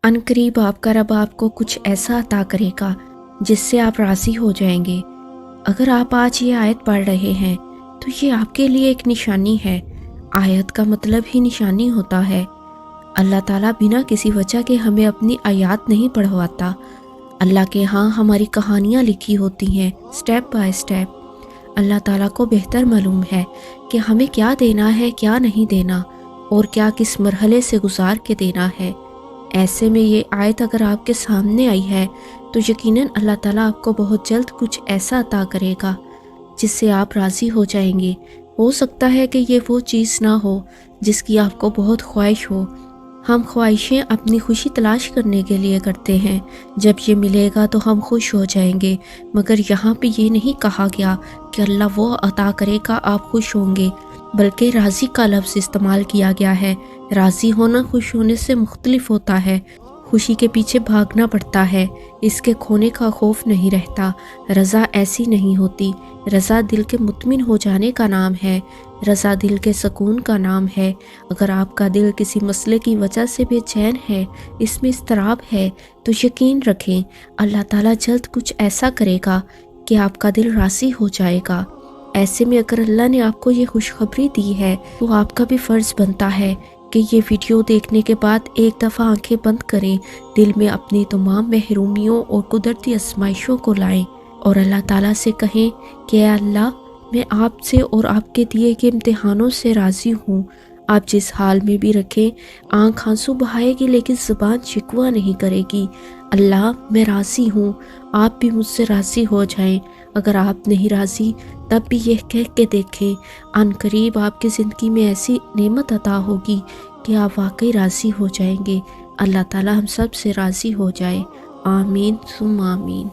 عنقریب آپ کا رب آپ کو کچھ ایسا عطا کرے گا جس سے آپ راضی ہو جائیں گے۔ اگر آپ آج یہ آیت پڑھ رہے ہیں تو یہ آپ کے لیے ایک نشانی ہے۔ آیت کا مطلب ہی نشانی ہوتا ہے۔ اللہ تعالیٰ بنا کسی وجہ کے ہمیں اپنی آیات نہیں پڑھواتا۔ اللہ کے ہاں ہماری کہانیاں لکھی ہوتی ہیں سٹیپ بائی سٹیپ۔ اللہ تعالیٰ کو بہتر معلوم ہے کہ ہمیں کیا دینا ہے کیا نہیں دینا، اور کیا کس مرحلے سے گزار کے دینا ہے۔ ایسے میں یہ آیت اگر آپ کے سامنے آئی ہے تو یقیناً اللہ تعالیٰ آپ کو بہت جلد کچھ ایسا عطا کرے گا جس سے آپ راضی ہو جائیں گے۔ ہو سکتا ہے کہ یہ وہ چیز نہ ہو جس کی آپ کو بہت خواہش ہو۔ ہم خواہشیں اپنی خوشی تلاش کرنے کے لیے کرتے ہیں، جب یہ ملے گا تو ہم خوش ہو جائیں گے، مگر یہاں پہ یہ نہیں کہا گیا کہ اللہ وہ عطا کرے گا آپ خوش ہوں گے، بلکہ راضی کا لفظ استعمال کیا گیا ہے۔ راضی ہونا خوش ہونے سے مختلف ہوتا ہے۔ خوشی کے پیچھے بھاگنا پڑتا ہے، اس کے کھونے کا خوف نہیں رہتا۔ رضا ایسی نہیں ہوتی۔ رضا دل کے مطمئن ہو جانے کا نام ہے، رضا دل کے سکون کا نام ہے۔ اگر آپ کا دل کسی مسئلے کی وجہ سے بے چین ہے، اس میں اضطراب ہے، تو یقین رکھیں اللہ تعالیٰ جلد کچھ ایسا کرے گا کہ آپ کا دل راضی ہو جائے گا۔ ایسے میں اگر اللہ نے آپ کو یہ خوشخبری دی ہے تو آپ کا بھی فرض بنتا ہے کہ یہ ویڈیو دیکھنے کے بعد ایک دفعہ آنکھیں بند کریں، دل میں اپنی تمام محرومیوں اور قدرتی آزمائشوں کو لائیں اور اللہ تعالیٰ سے کہیں کہ اے اللہ، میں آپ سے اور آپ کے دیے گئے امتحانوں سے راضی ہوں۔ آپ جس حال میں بھی رکھیں، آنکھ آنسو بہائے گی لیکن زبان شکوہ نہیں کرے گی۔ اللہ میں راضی ہوں، آپ بھی مجھ سے راضی ہو جائیں۔ اگر آپ نہیں راضی تب بھی یہ کہہ کے دیکھیں، عنقریب آپ کی زندگی میں ایسی نعمت عطا ہوگی کہ آپ واقعی راضی ہو جائیں گے۔ اللہ تعالیٰ ہم سب سے راضی ہو جائے۔ آمین ثم آمین۔